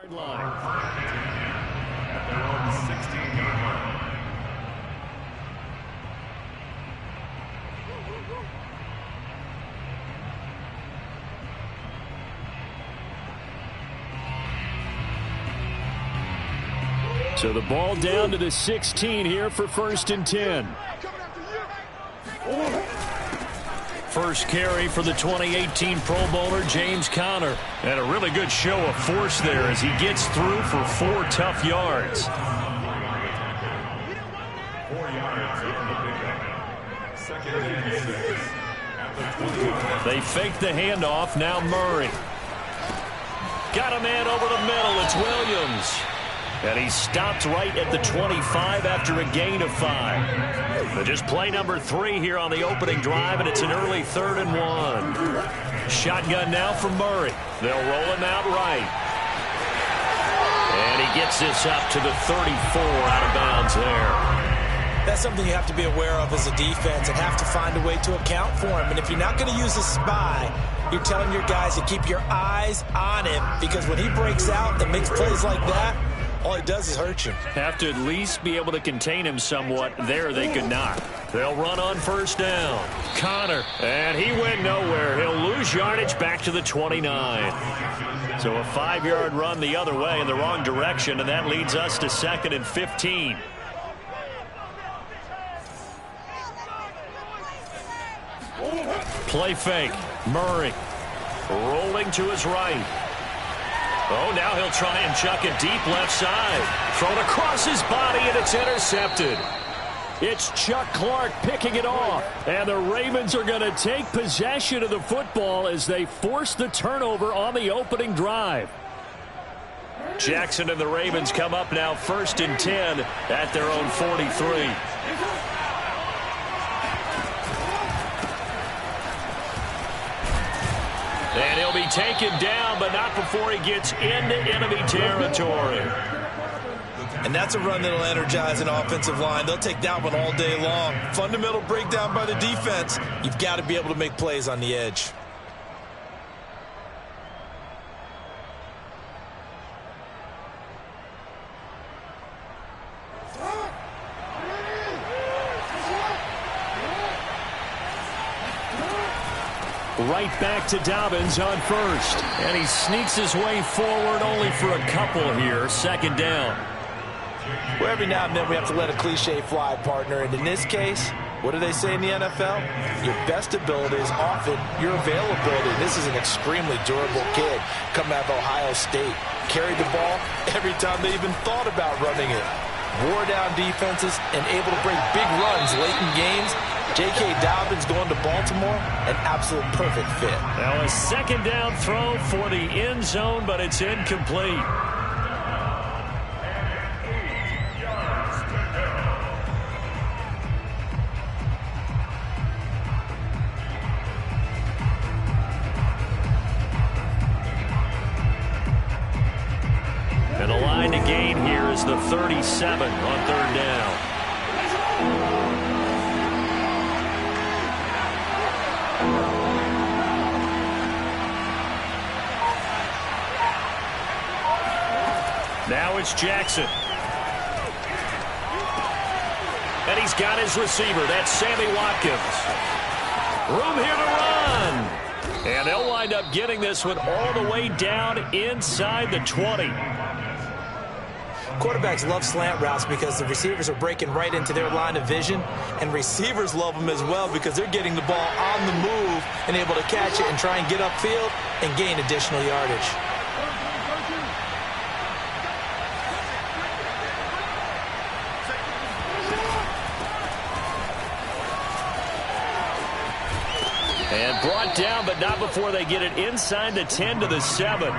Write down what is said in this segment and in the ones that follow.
Line. At their own 16-yard line. So the ball down to the 16 here for 1st and 10. First carry for the 2018 Pro Bowler, James Conner. And a really good show of force there as he gets through for 4 tough yards. 4 yards on the pickup. 2nd and 6 at the 20. They fake the handoff. Now Murray. Got a man over the middle. It's Williams. And he stopped right at the 25 after a gain of 5. But just play number 3 here on the opening drive, and it's an early 3rd and 1. Shotgun now from Murray. They'll roll him out right. And he gets this up to the 34 out of bounds there. That's something you have to be aware of as a defense and have to find a way to account for him. And if you're not going to use a spy, you're telling your guys to keep your eyes on him, because when he breaks out and makes plays like that, all it does is hurt you. Have to at least be able to contain him somewhat. There they could not. They'll run on 1st down. Conner, and he went nowhere. He'll lose yardage back to the 29. So a 5-yard run the other way in the wrong direction, and that leads us to 2nd and 15. Play fake. Murray rolling to his right. Oh, now he'll try and chuck it deep left side. Thrown across his body, and it's intercepted. It's Chuck Clark picking it off. And the Ravens are going to take possession of the football as they force the turnover on the opening drive. Jackson and the Ravens come up now 1st and 10 at their own 43. And he'll be taken down, but not before he gets into enemy territory. And that's a run that'll energize an offensive line. They'll take that one all day long. Fundamental breakdown by the defense. You've got to be able to make plays on the edge. Right back to Dobbins on 1st. And he sneaks his way forward only for a couple here. 2nd down. Well, every now and then we have to let a cliche fly, partner. And in this case, what do they say in the NFL? Your best ability is often your availability. This is an extremely durable kid coming out of Ohio State. Carried the ball every time they even thought about running it. Wore down defenses and able to break big runs late in games. J.K. Dobbins going to Baltimore, an absolute perfect fit. Now a 2nd down throw for the end zone, but it's incomplete. And the line to gain here is the 37 on 3rd down. Now it's Jackson. And he's got his receiver. That's Sammy Watkins. Room here to run. And they'll wind up getting this one all the way down inside the 20. Quarterbacks love slant routes because the receivers are breaking right into their line of vision, and receivers love them as well because they're getting the ball on the move and able to catch it and try and get upfield and gain additional yardage. And brought down, but not before they get it inside the 10 to the 7.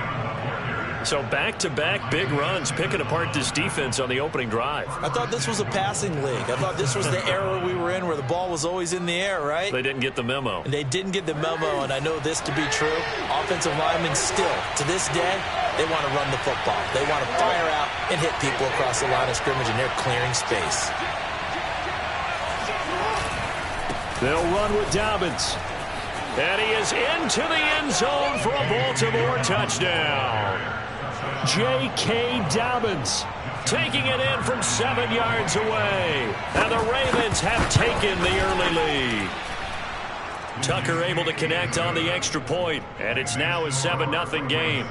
So back-to-back big runs, picking apart this defense on the opening drive. I thought this was a passing league. I thought this was the era we were in where the ball was always in the air, right? They didn't get the memo. And they didn't get the memo, and I know this to be true. Offensive linemen still, to this day, they want to run the football. They want to fire out and hit people across the line of scrimmage, and they're clearing space. They'll run with Dobbins. And he is into the end zone for a Baltimore touchdown. J.K. Dobbins taking it in from 7 yards away. And the Ravens have taken the early lead. Tucker able to connect on the extra point, and it's now a 7-0 game.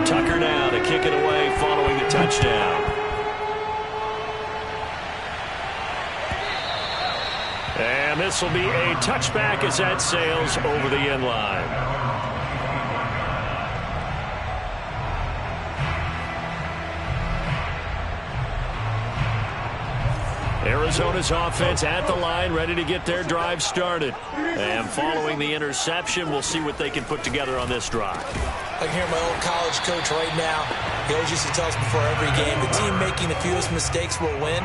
Tucker now to kick it away following the touchdown. And this will be a touchback as that sails over the end line. Arizona's offense at the line, ready to get their drive started. And following the interception, we'll see what they can put together on this drive. I can hear my old college coach right now. He always used to tell us before every game, the team making the fewest mistakes will win.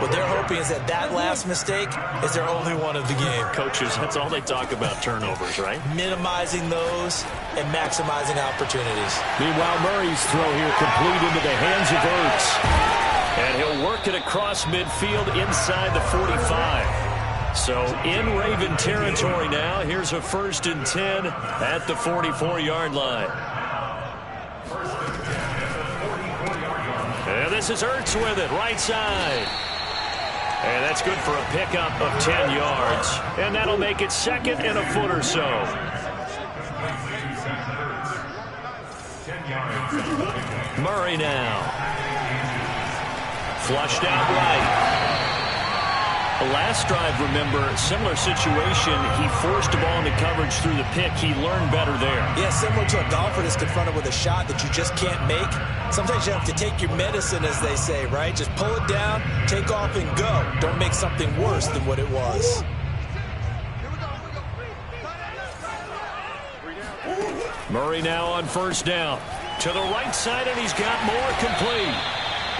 What they're hoping is that that last mistake is their only one of the game. Coaches, that's all they talk about, turnovers, right? Minimizing those and maximizing opportunities. Meanwhile, Murray's throw here complete into the hands of Ertz. And he'll work it across midfield inside the 45. So in Raven territory now. Here's a 1st and 10 at the 44-yard line. And this is Ertz with it, right side. And that's good for a pickup of 10 yards. And that'll make it 2nd and a foot or so. Murray now. Flushed out right. Last drive, remember, similar situation. He forced the ball into coverage through the pick. He learned better there. Yeah, similar to a golfer that's confronted with a shot that you just can't make. Sometimes you have to take your medicine, as they say, right? Just pull it down, take off, and go. Don't make something worse than what it was. Murray now on 1st down. To the right side, and he's got more complete.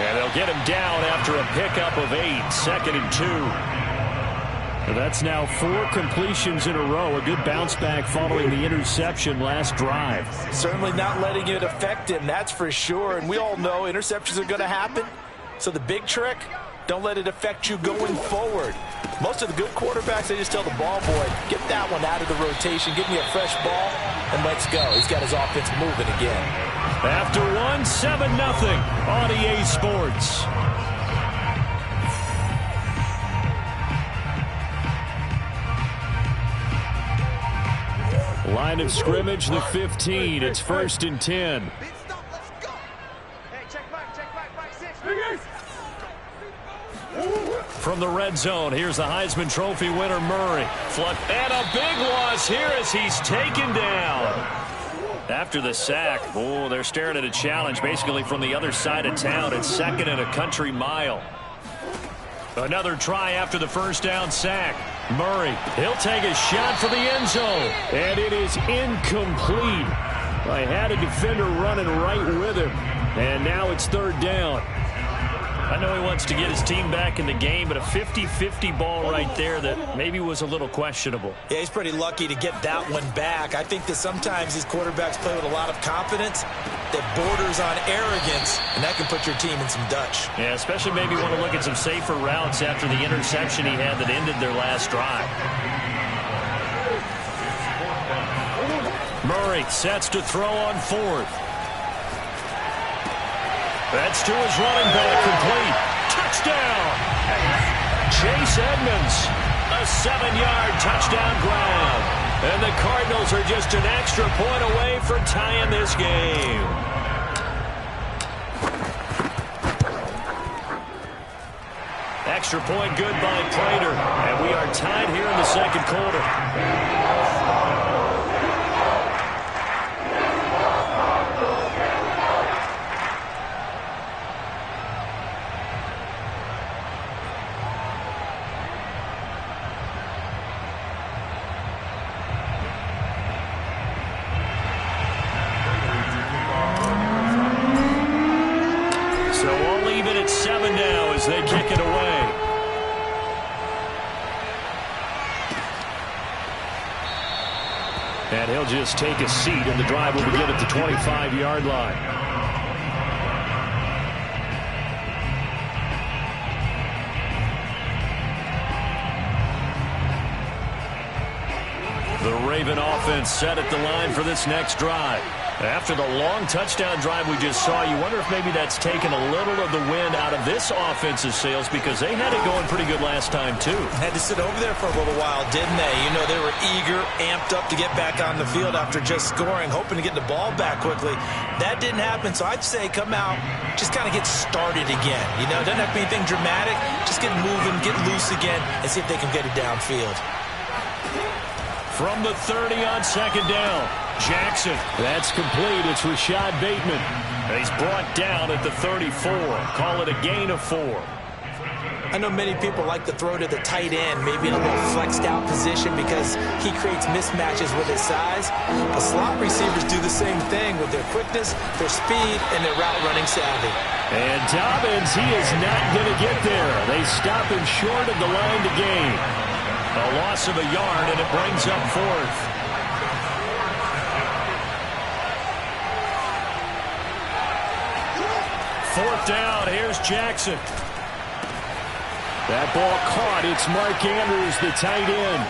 And they'll get him down after a pickup of 8, 2nd and 2. And that's now 4 completions in a row. A good bounce back following the interception last drive. Certainly not letting it affect him, that's for sure. And we all know interceptions are going to happen. So the big trick, don't let it affect you going forward. Most of the good quarterbacks, they just tell the ball boy, get that one out of the rotation, give me a fresh ball, and let's go. He's got his offense moving again. After 1, 7-0 on EA Sports. Line of scrimmage, the 15. It's 1st and 10. From the red zone, here's the Heisman Trophy winner, Murray. And a big loss here as he's taken down. After the sack, oh, they're staring at a challenge basically from the other side of town. It's 2nd and a country mile. Another try after the 1st down sack. Murray, he'll take a shot for the end zone. And it is incomplete. I had a defender running right with him. And now it's 3rd down. I know he wants to get his team back in the game, but a 50-50 ball right there that maybe was a little questionable. Yeah, he's pretty lucky to get that one back. I think that sometimes these quarterbacks play with a lot of confidence that borders on arrogance, and that can put your team in some Dutch. Yeah, especially maybe want to look at some safer routes after the interception he had that ended their last drive. Murray sets to throw on 4th. That's to his running back, complete. Touchdown! Chase Edmonds, a 7-yard touchdown grab. And the Cardinals are just an extra point away from tying this game. Extra point good by Prater. And we are tied here in the 2nd quarter. They kick it away. And he'll just take a seat, and the drive will begin at the 25-yard line. Raven offense set at the line for this next drive. After the long touchdown drive we just saw, you wonder if maybe that's taken a little of the wind out of this offense's sails, because they had it going pretty good last time, too. Had to sit over there for a little while, didn't they? You know, they were eager, amped up to get back on the field after just scoring, hoping to get the ball back quickly. That didn't happen, so I'd say come out, just kind of get started again. You know, doesn't have to be anything dramatic. Just get moving, get loose again, and see if they can get it downfield. From the 30 on second down, Jackson. That's complete. It's Rashad Bateman. He's brought down at the 34. Call it a gain of 4. I know many people like to throw to the tight end, maybe in a little flexed out position because he creates mismatches with his size. But slot receivers do the same thing with their quickness, their speed, and their route running savvy. And Dobbins, he is not going to get there. They stop him short of the line to gain. A loss of a yard, and it brings up 4th. Fourth down, here's Jackson. That ball caught. It's Mark Andrews, the tight end.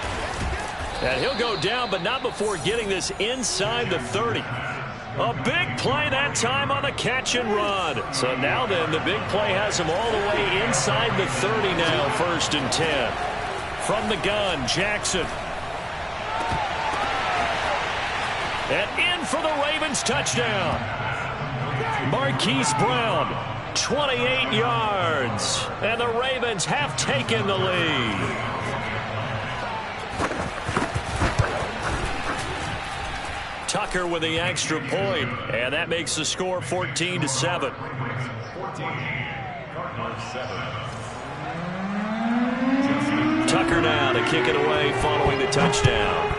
And he'll go down, but not before getting this inside the 30. A big play that time on the catch and run. So now then, the big play has him all the way inside the 30 now, 1st and 10. From the gun, Jackson. And in for the Ravens touchdown. Marquise Brown, 28 yards. And the Ravens have taken the lead. Tucker with the extra point, and that makes the score 14-7. Tucker now to kick it away following the touchdown.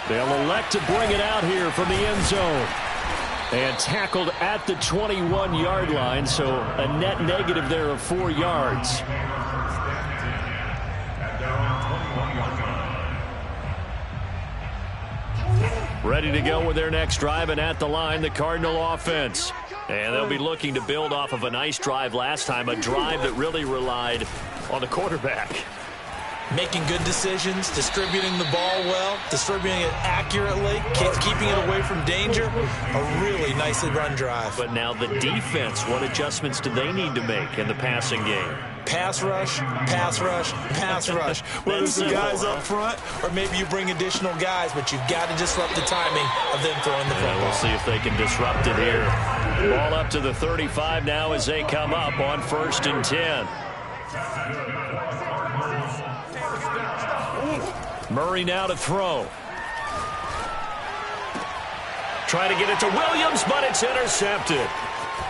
They'll elect to bring it out here from the end zone. And tackled at the 21-yard line, so a net negative there of 4 yards. Ready to go with their next drive, and at the line, the Cardinal offense. And they'll be looking to build off of a nice drive last time, a drive that really relied on the quarterback. Making good decisions, distributing the ball well, distributing it accurately, keeping it away from danger. A really nicely run drive. But now the defense, what adjustments do they need to make in the passing game? Pass rush, pass rush, pass rush. Whether it's the guys up front or maybe you bring additional guys, but you've got to disrupt the timing of them throwing the football. We'll see if they can disrupt it here. Ball up to the 35 now as they come up on 1st and 10. Murray now to throw. Try to get it to Williams, but it's intercepted.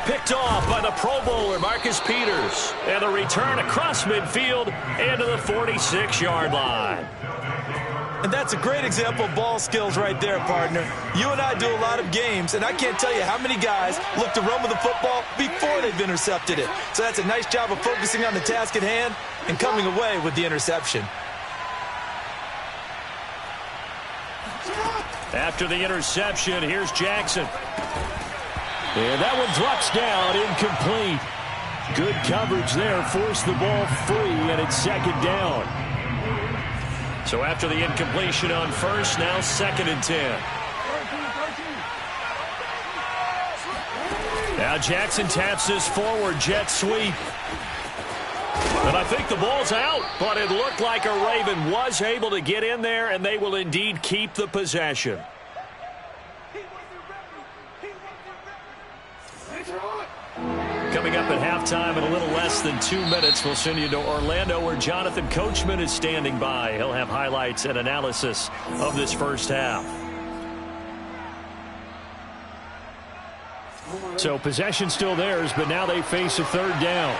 Picked off by the Pro Bowler, Marcus Peters. And the return across midfield and to the 46-yard line. And that's a great example of ball skills right there, partner. You and I do a lot of games, and I can't tell you how many guys look to run with the football before they've intercepted it. So that's a nice job of focusing on the task at hand and coming away with the interception. After the interception, here's Jackson. And that one drops down, incomplete. Good coverage there, forced the ball free, and it's 2nd down. So after the incompletion on 1st, now 2nd and 10. Now Jackson taps this forward, jet sweep. And I think the ball's out, but it looked like a Raven was able to get in there, and they will indeed keep the possession. Coming up at halftime in a little less than 2 minutes, we'll send you to Orlando where Jonathan Coachman is standing by. He'll have highlights and analysis of this first half. So possession still theirs, but now they face a 3rd down.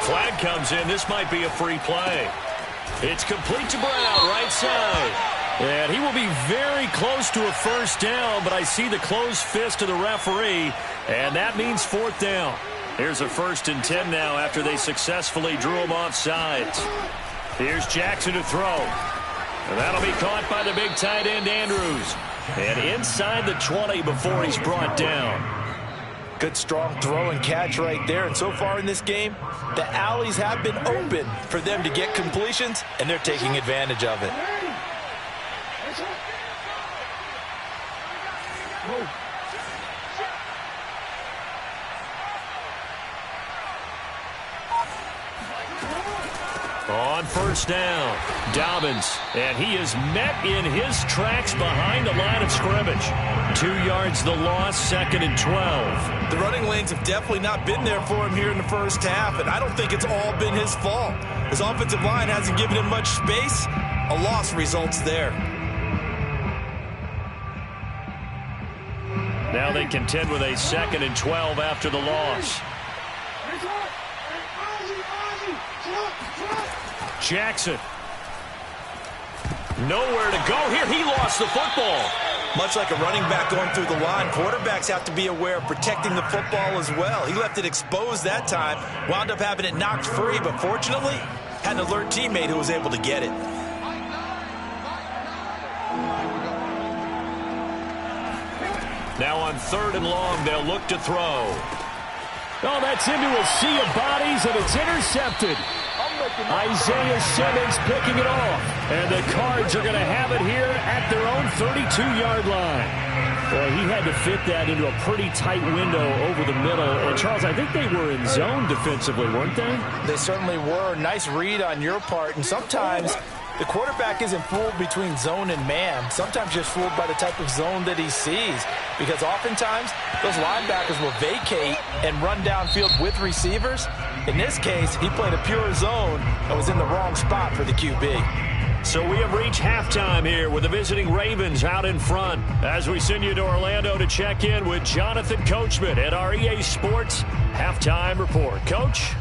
Flag comes in. This might be a free play. It's complete to Brown, right side. And he will be very close to a 1st down, but I see the closed fist of the referee, and that means 4th down. Here's a 1st and 10 now after they successfully drew him off sides. Here's Jackson to throw. And that'll be caught by the big tight end, Andrews. And inside the 20 before he's brought down. Good, strong throw and catch right there. And so far in this game, the alleys have been open for them to get completions, and they're taking advantage of it. On first down, Dobbins, and he is met in his tracks behind the line of scrimmage. 2 yards the loss, 2nd and 12. The running lanes have definitely not been there for him here in the first half, and I don't think it's all been his fault. His offensive line hasn't given him much space. A loss results there. Now they contend with a 2nd and 12 after the loss. Jackson. Nowhere to go here. He lost the football. Much like a running back going through the line, quarterbacks have to be aware of protecting the football as well. He left it exposed that time, wound up having it knocked free, but fortunately, had an alert teammate who was able to get it. Now on 3rd and long, they'll look to throw. Oh, that's into a sea of bodies, and it's intercepted. Isaiah Simmons picking it off. And the Cards are going to have it here at their own 32-yard line. Well, he had to fit that into a pretty tight window over the middle. And, Charles, I think they were in zone defensively, weren't they? They certainly were. Nice read on your part. And sometimes the quarterback isn't fooled between zone and man. Sometimes just fooled by the type of zone that he sees. Because oftentimes, those linebackers will vacate and run downfield with receivers. In this case, he played a pure zone and was in the wrong spot for the QB. So we have reached halftime here with the visiting Ravens out in front. As we send you to Orlando to check in with Jonathan Coachman at our EA Sports Halftime Report. Coach?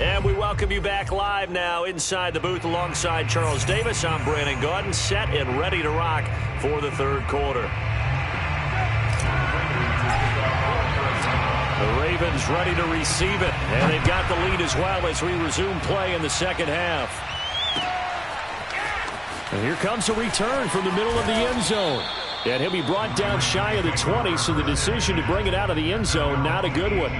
And we welcome you back live now inside the booth alongside Charles Davis. I'm Brandon Gaudin, set and ready to rock for the 3rd quarter. The Ravens ready to receive it, and they've got the lead as well as we resume play in the 2nd half. And here comes a return from the middle of the end zone. And he'll be brought down shy of the 20, so the decision to bring it out of the end zone, not a good one.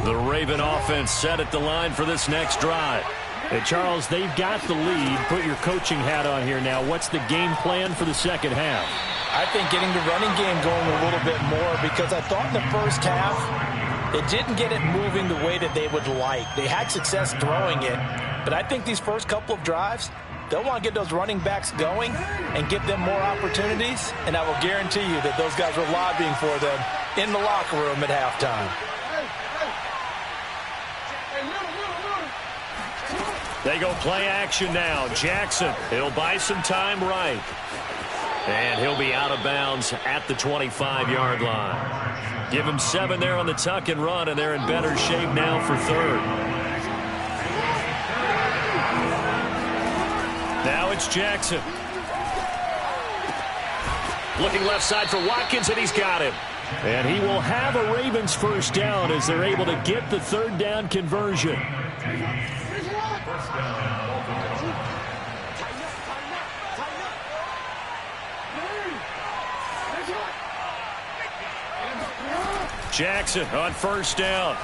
The Raven offense set at the line for this next drive. Hey, Charles, they've got the lead. Put your coaching hat on here now. What's the game plan for the 2nd half? I think getting the running game going a little bit more, because I thought in the first half it didn't get it moving the way that they would like. They had success throwing it, but I think these first couple of drives, they'll want to get those running backs going and give them more opportunities, and I will guarantee you that those guys were lobbying for them in the locker room at halftime. They go play action now. Jackson, he'll buy some time right. And he'll be out of bounds at the 25-yard line. Give him 7 there on the tuck and run, and they're in better shape now for 3rd. Now it's Jackson. Looking left side for Watkins, and he's got him. And he will have a Ravens first down as they're able to get the 3rd down conversion. Jackson on first down.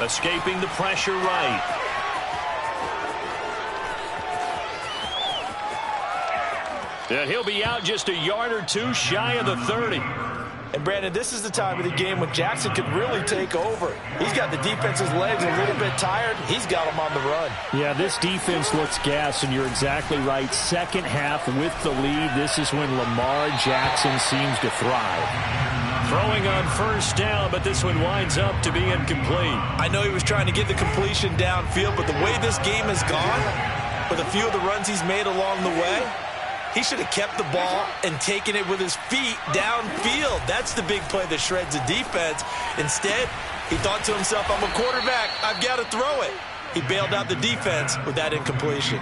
Escaping the pressure right. And he'll be out just a yard or two shy of the 30. And, Brandon, this is the time of the game when Jackson could really take over. He's got the defense's legs a little bit tired. He's got them on the run. Yeah, this defense looks gassed, and you're exactly right. 2nd half with the lead. This is when Lamar Jackson seems to thrive. Throwing on first down, but this one winds up to be incomplete. I know he was trying to get the completion downfield, but the way this game has gone, with a few of the runs he's made along the way, he should have kept the ball and taken it with his feet downfield. That's the big play that shreds the defense. Instead, he thought to himself, I'm a quarterback, I've got to throw it. He bailed out the defense with that incompletion.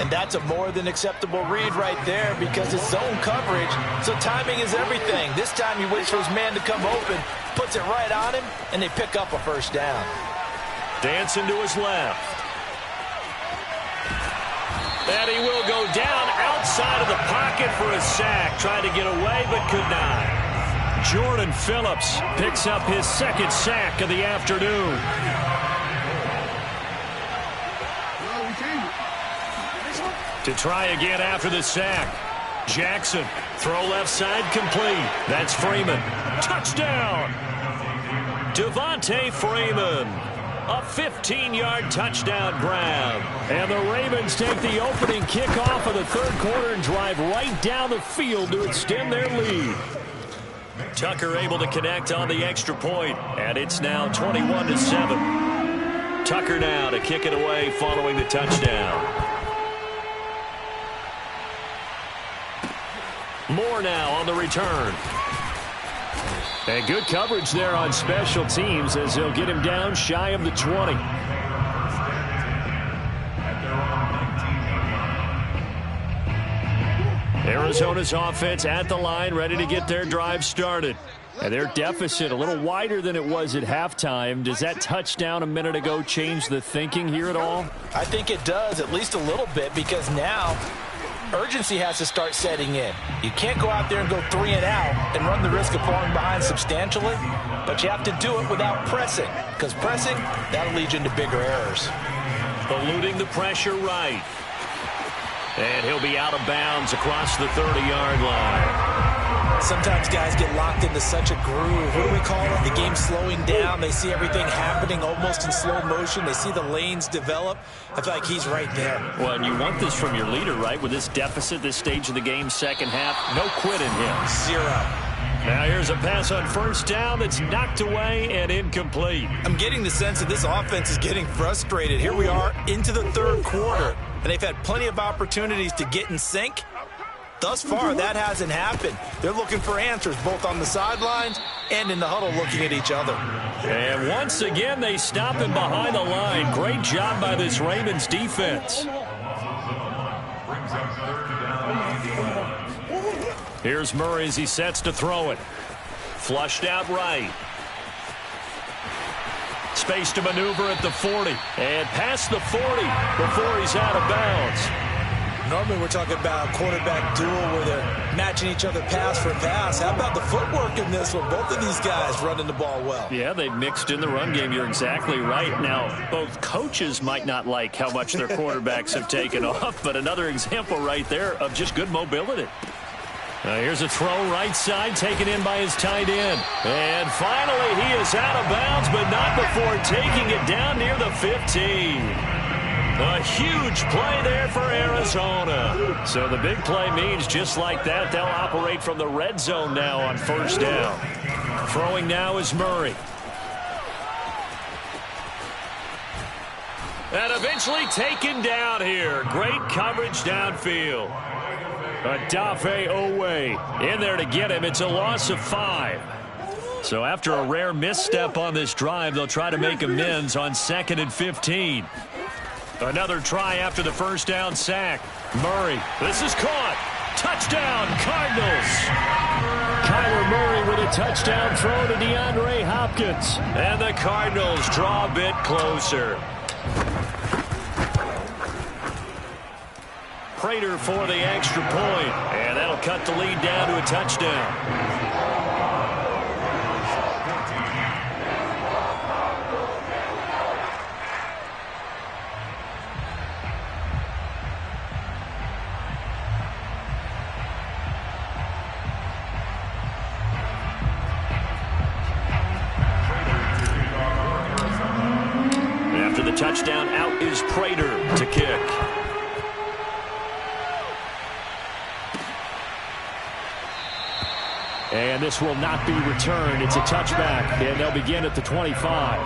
And that's a more than acceptable read right there because it's zone coverage, so timing is everything. This time he waits for his man to come open, puts it right on him, and they pick up a first down. Dancing to his left. And he will go down outside of the pocket for a sack. Tried to get away, but could not. Jordan Phillips picks up his second sack of the afternoon. To try again after the sack. Jackson, throw left side complete. That's Freeman. Touchdown! Devontae Freeman. A 15-yard touchdown grab. And the Ravens take the opening kickoff of the third quarter and drive right down the field to extend their lead. Tucker able to connect on the extra point, and it's now 21-7. Tucker now to kick it away following the touchdown. Moore now on the return. And good coverage there on special teams as they'll get him down shy of the 20. Arizona's offense at the line, ready to get their drive started. And their deficit a little wider than it was at halftime. Does that touchdown a minute ago change the thinking here at all? I think it does, at least a little bit, because now urgency has to start setting in. You can't go out there and go 3 and out and run the risk of falling behind substantially, but you have to do it without pressing, because pressing, that'll lead you into bigger errors. Eluding the pressure right. And he'll be out of bounds across the 30-yard line. Sometimes guys get locked into such a groove. What do we call it? The game slowing down. They see everything happening almost in slow motion. They see the lanes develop. I feel like he's right there. Well, and you want this from your leader, right? With this deficit, this stage of the game, second half, no quit in him. 0. Now here's a pass on first down that's knocked away and incomplete. I'm getting the sense that this offense is getting frustrated. Here we are into the third quarter, and they've had plenty of opportunities to get in sync. Thus far, that hasn't happened. They're looking for answers both on the sidelines and in the huddle looking at each other. And once again, they stop him behind the line. Great job by this Ravens defense. Here's Murray as he sets to throw it. Flushed out right. Space to maneuver at the 40. And past the 40 before he's out of bounds. Normally we're talking about quarterback duel where they're matching each other pass for pass. How about the footwork in this one? Both of these guys running the ball well. Yeah, they mixed in the run game. You're exactly right. Now, both coaches might not like how much their quarterbacks have taken off, but another example right there of just good mobility. Here's a throw right side taken in by his tight end. And finally he is out of bounds, but not before taking it down near the 15. A huge play there for Arizona. So the big play means just like that, they'll operate from the red zone now on first down. Throwing now is Murray. And eventually taken down here. Great coverage downfield. Adafe Owe in there to get him. It's a loss of 5. So after a rare misstep on this drive, they'll try to make amends on 2nd and 15. Another try after the first down sack. Murray, this is caught. Touchdown, Cardinals. Kyler Murray with a touchdown throw to DeAndre Hopkins. And the Cardinals draw a bit closer. Prater for the extra point. And that'll cut the lead down to a touchdown. After the touchdown, out is Prater to kick. And this will not be returned. It's a touchback, and they'll begin at the 25.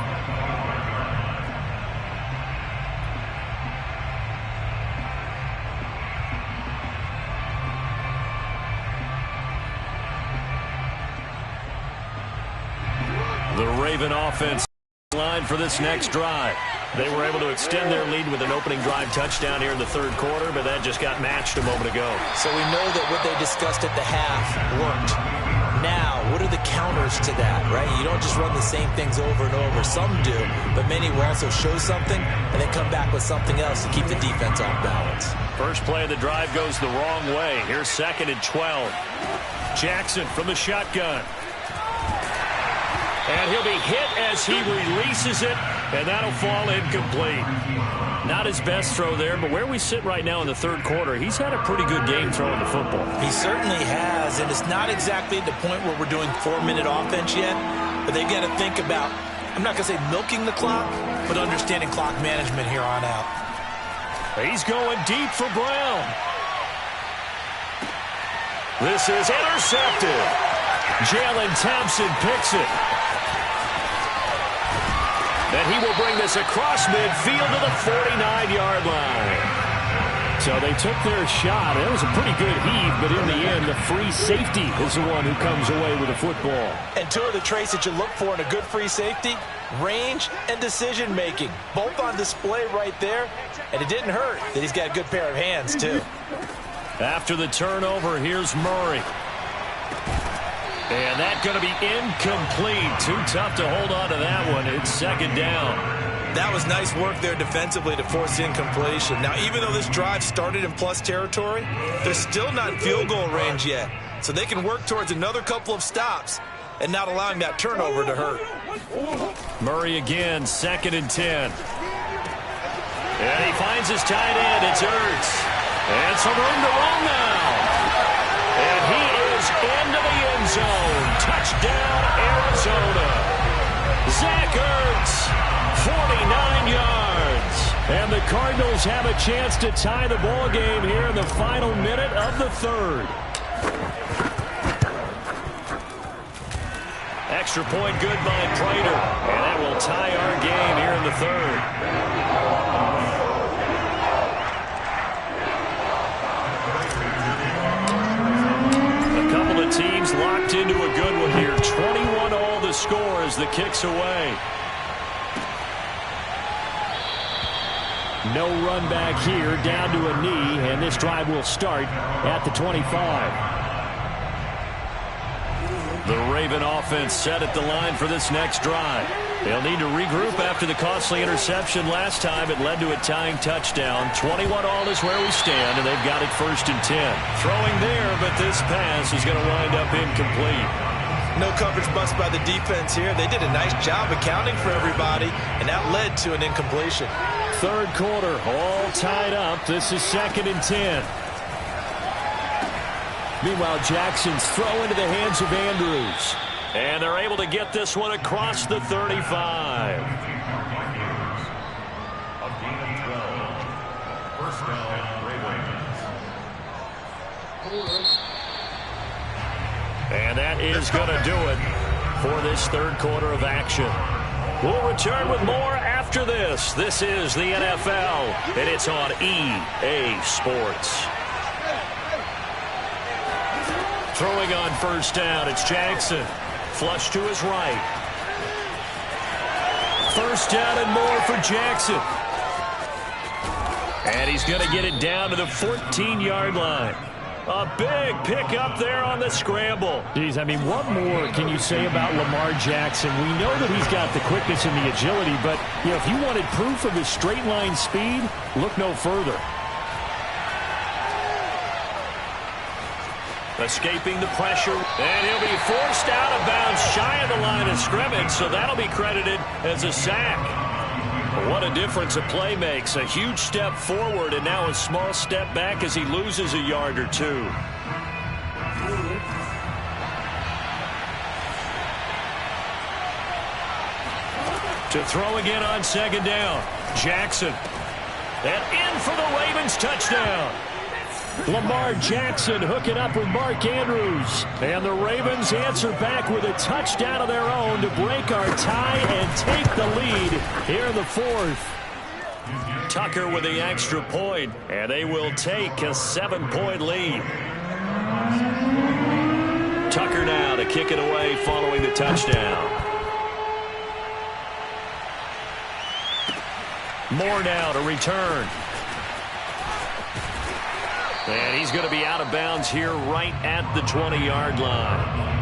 The Raven offense line for this next drive. They were able to extend their lead with an opening drive touchdown here in the third quarter, but that just got matched a moment ago. So we know that what they discussed at the half worked. Now, what are the counters to that, right? You don't just run the same things over and over. Some do, but many will also show something and then come back with something else to keep the defense off balance. First play of the drive goes the wrong way. Here's 2nd and 12. Jackson from the shotgun. And he'll be hit as he releases it, and that'll fall incomplete. Not his best throw there, but where we sit right now in the third quarter, he's had a pretty good game throwing the football. He certainly has, and it's not exactly at the point where we're doing 4-minute offense yet, but they've got to think about, I'm not going to say milking the clock, but understanding clock management here on out. He's going deep for Brown. This is intercepted. Jalen Thompson picks it. And he will bring this across midfield to the 49-yard line. So they took their shot. It was a pretty good heave, but in the end, the free safety is the one who comes away with the football. And two of the traits that you look for in a good free safety, range and decision-making. Both on display right there, and it didn't hurt that he's got a good pair of hands, too. After the turnover, here's Murray. And that's going to be incomplete. Too tough to hold on to that one. It's 2nd down. That was nice work there defensively to force incompletion. Now, even though this drive started in plus territory, they're still not in field goal range yet. So they can work towards another couple of stops and not allowing that turnover to hurt. Murray again, 2nd and 10. And he finds his tight end. It's Ertz. And some room to run now. And he is into the end zone. Touchdown, Arizona. Zach Ertz, 49 yards. And the Cardinals have a chance to tie the ball game here in the final minute of the third. Extra point good by Prater. And that will tie our game here in the third. Teams locked into a good one here. 21 all the score as the kick's away. No run back here, down to a knee, and this drive will start at the 25. The Raven offense set at the line for this next drive. They'll need to regroup after the costly interception last time. It led to a tying touchdown. 21 all is where we stand, and they've got it 1st and 10. Throwing there, but this pass is going to wind up incomplete. No coverage bust by the defense here. They did a nice job accounting for everybody, and that led to an incompletion. Third quarter, all tied up. This is 2nd and 10. Meanwhile, Jackson's throw into the hands of Andrews. And they're able to get this one across the 35. And that is going to do it for this third quarter of action. We'll return with more after this. This is the NFL, and it's on EA Sports. Throwing on first down, it's Jackson. Flush to his right. First down and more for Jackson. And he's going to get it down to the 14-yard line. A big pick up there on the scramble. Geez, I mean, what more can you say about Lamar Jackson? We know that he's got the quickness and the agility, but you know, if you wanted proof of his straight line speed, look no further. Escaping the pressure, and he'll be forced out of bounds shy of the line of scrimmage, so that'll be credited as a sack. What a difference a play makes. A huge step forward and now a small step back as he loses a yard or two. To throw again on second down. Jackson. And in for the Ravens touchdown. Lamar Jackson hooking up with Mark Andrews. And the Ravens answer back with a touchdown of their own to break our tie and take the lead here in the fourth. Tucker with the extra point, and they will take a 7-point lead. Tucker now to kick it away following the touchdown. Moore now to return. And he's going to be out of bounds here right at the 20-yard line.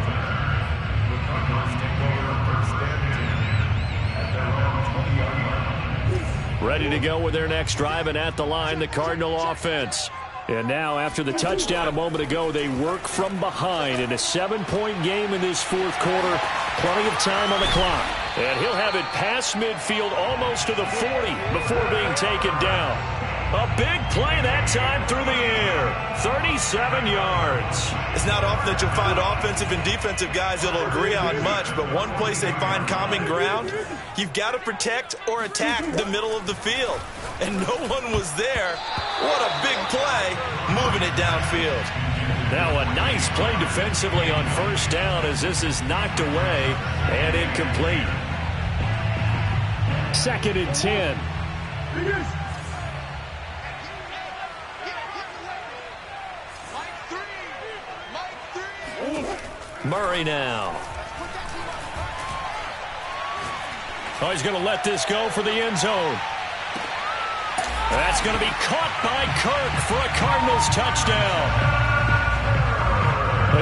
Ready to go with their next drive, and at the line, the Cardinal offense. And now, after the touchdown a moment ago, they work from behind in a 7-point game in this fourth quarter. Plenty of time on the clock. And he'll have it past midfield, almost to the 40, before being taken down. A big play that time through the air. 37 yards. It's not often that you'll find offensive and defensive guys that'll agree on much, but one place they find common ground, you've got to protect or attack the middle of the field. And no one was there. What a big play, moving it downfield. Now a nice play defensively on first down as this is knocked away and incomplete. 2nd and 10. Murray now. Oh, he's going to let this go for the end zone. That's going to be caught by Kirk for a Cardinals touchdown.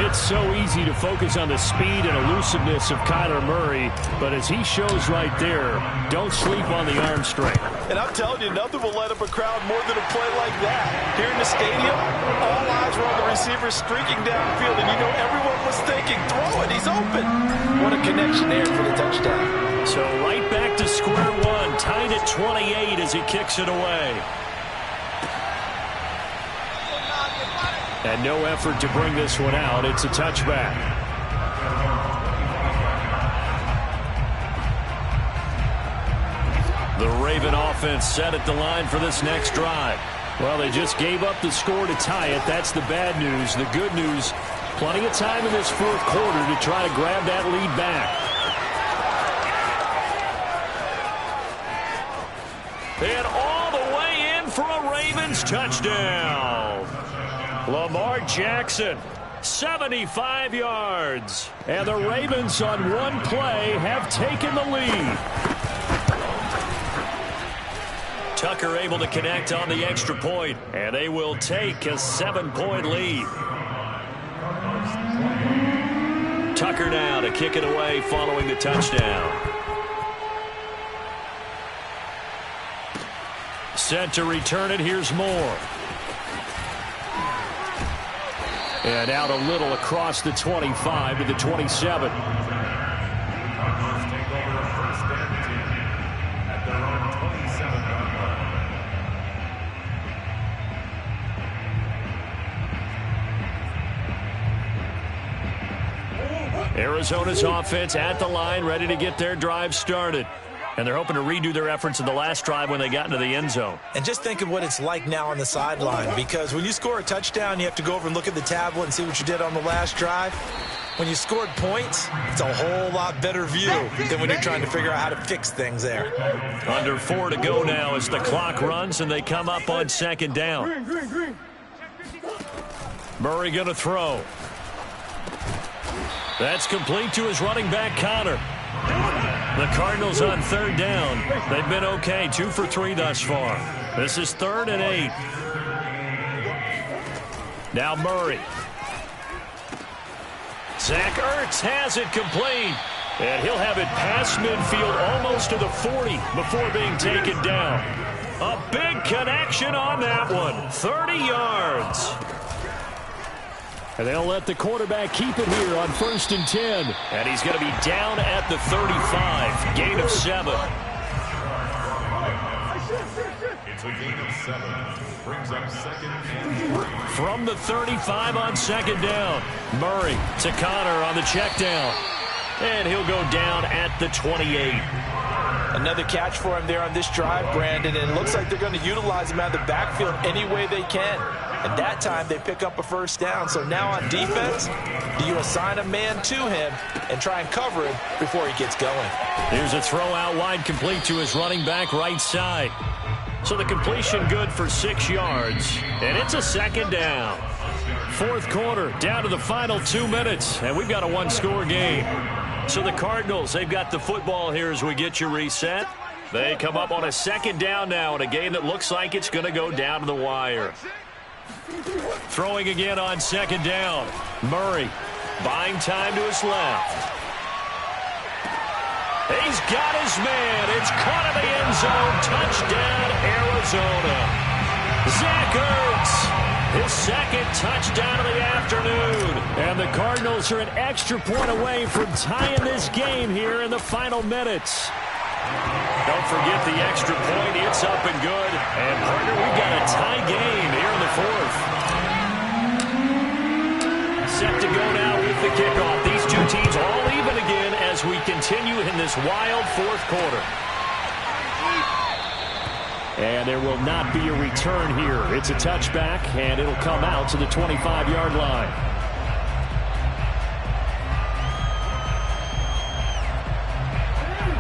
It's so easy to focus on the speed and elusiveness of Kyler Murray, but as he shows right there, don't sleep on the arm strength. And I'm telling you, nothing will light up a crowd more than a play like that. Here in the stadium, all eyes were on the receiver streaking downfield, and you know everyone was thinking, throw it, he's open. What a connection there for the touchdown. So right back to square one, tied at 28 as he kicks it away. And no effort to bring this one out. It's a touchback. The Raven offense set at the line for this next drive. Well, they just gave up the score to tie it. That's the bad news. The good news, plenty of time in this fourth quarter to try to grab that lead back. And all the way in for a Ravens touchdown. Lamar Jackson, 75 yards. And the Ravens on one play have taken the lead. Tucker able to connect on the extra point, and they will take a 7-point lead. Tucker now to kick it away following the touchdown. Set to return it. Here's Moore. And out a little across the 25 to the 27. Arizona's offense at the line, ready to get their drive started. And they're hoping to redo their efforts in the last drive when they got into the end zone. And just think of what it's like now on the sideline, because when you score a touchdown, you have to go over and look at the tablet and see what you did on the last drive. When you scored points, it's a whole lot better view than when you're trying to figure out how to fix things there. Under 4 to go now as the clock runs and they come up on second down. Murray going to throw. That's complete to his running back, Connor. The Cardinals on third down. They've been okay, 2 for 3 thus far. This is 3rd and 8. Now Murray. Zach Ertz has it complete. And he'll have it past midfield almost to the 40 before being taken down. A big connection on that one. 30 yards. And they'll let the quarterback keep it here on 1st and 10. And he's going to be down at the 35. Gain of 7. It's a gain of 7. Brings up 2nd and 3. From the 35 on second down. Murray to Connor on the check down. And he'll go down at the 28. Another catch for him there on this drive, Brandon. And it looks like they're going to utilize him out of the backfield any way they can. And that time they pick up a first down. So now on defense, do you assign a man to him and try and cover him before he gets going? Here's a throw out wide, complete to his running back right side. So the completion good for 6 yards. And it's a 2nd down. Fourth quarter, down to the final 2 minutes. And we've got a 1-score game. So the Cardinals, they've got the football here as we get you reset. They come up on a second down now in a game that looks like it's going to go down to the wire. Throwing again on second down. Murray buying time to his left. He's got his man. It's caught in the end zone. Touchdown, Arizona. Zach Ertz, his second touchdown of the afternoon. And the Cardinals are an extra point away from tying this game here in the final minutes. Don't forget the extra point. It's up and good. And, partner, we've got a tie game here in the fourth. Set to go now with the kickoff. These two teams all even again as we continue in this wild fourth quarter. And there will not be a return here. It's a touchback, and it'll come out to the 25-yard line.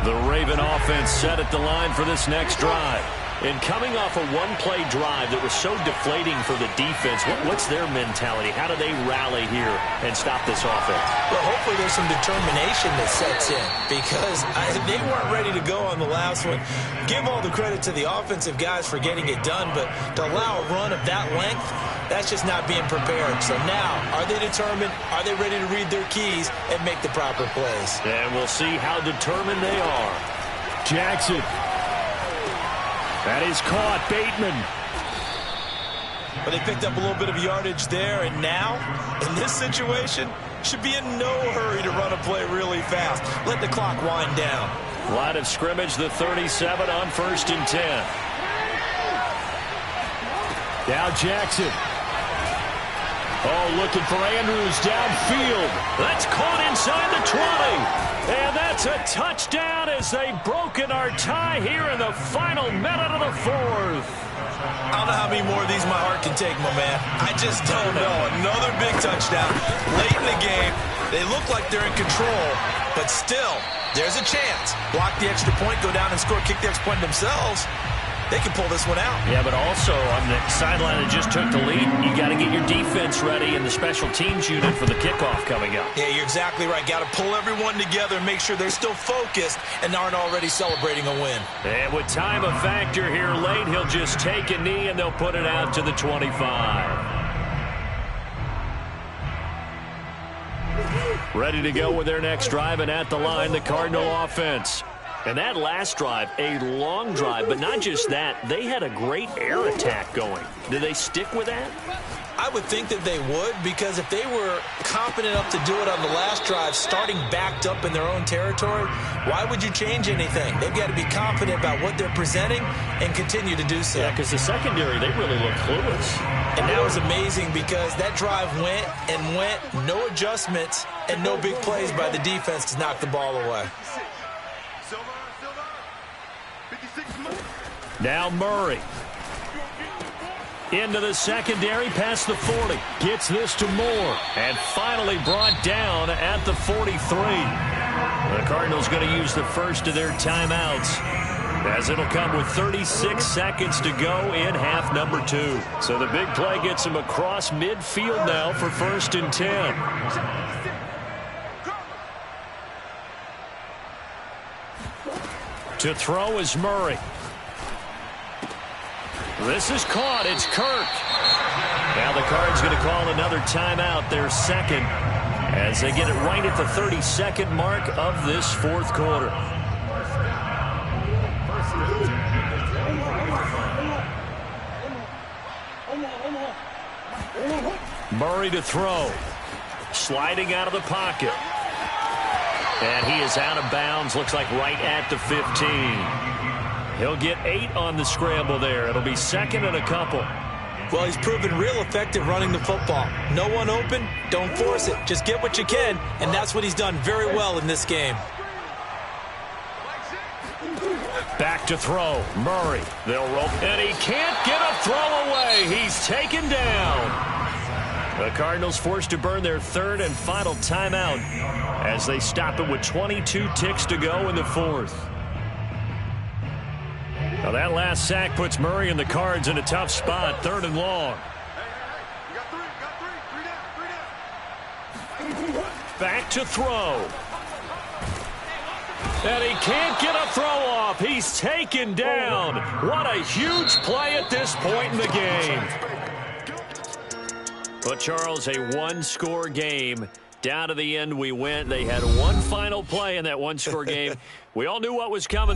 The Raven offense set at the line for this next drive. And coming off a one-play drive that was so deflating for the defense, what's their mentality? How do they rally here and stop this offense? Well, hopefully there's some determination that sets in because they weren't ready to go on the last one. Give all the credit to the offensive guys for getting it done, but to allow a run of that length, that's just not being prepared. So now, are they determined? Are they ready to read their keys and make the proper plays? And we'll see how determined they are. Jackson. That is caught. Bateman. But they picked up a little bit of yardage there, and now, in this situation, should be in no hurry to run a play really fast. Let the clock wind down. Line of scrimmage, the 37 on 1st and 10. Now Jackson. Oh, looking for Andrews downfield. That's caught inside the 20. And that's a touchdown as they've broken our tie here in the final minute of the fourth. I don't know how many more of these my heart can take, my man. I just don't know. Another big touchdown. Late in the game, they look like they're in control, but still, there's a chance. Block the extra point, go down and score, kick the extra point themselves. They can pull this one out. Yeah, but also on the sideline that just took the lead, you got to get your defense ready and the special teams unit for the kickoff coming up. Yeah, you're exactly right. Got to pull everyone together and make sure they're still focused and aren't already celebrating a win. And with time a factor here late, he'll just take a knee and they'll put it out to the 25. Ready to go with their next drive, and at the line, the Cardinal offense. And that last drive, a long drive, but not just that, they had a great air attack going. Did they stick with that? I would think that they would, because if they were confident enough to do it on the last drive, starting backed up in their own territory, why would you change anything? They've got to be confident about what they're presenting and continue to do so. Yeah, because the secondary, they really look clueless. And that was amazing because that drive went and went, no adjustments, and no big plays by the defense to knock the ball away. Now Murray. Into the secondary, past the 40. Gets this to Moore. And finally brought down at the 43. The Cardinals going to use the first of their timeouts, as it'll come with 36 seconds to go in half number 2. So the big play gets him across midfield now for 1st and 10. To throw is Murray. This is caught. It's Kirk. Now the Cards going to call another timeout, their second, as they get it right at the 32nd mark of this fourth quarter. Murray to throw. Sliding out of the pocket. And he is out of bounds, looks like right at the 15. He'll get 8 on the scramble there. It'll be 2nd and a couple. Well, he's proven real effective running the football. No one open, don't force it. Just get what you can, and that's what he's done very well in this game. Back to throw. Murray. They'll roll. And he can't get a throw away. He's taken down. The Cardinals forced to burn their 3rd and final timeout as they stop it with 22 ticks to go in the fourth. Now that last sack puts Murray and the Cards in a tough spot, 3rd and long. Back to throw. And he can't get a throw off. He's taken down. What a huge play at this point in the game. But, Charles, a one-score game. Down to the end we went. They had one final play in that one-score game. We all knew what was coming.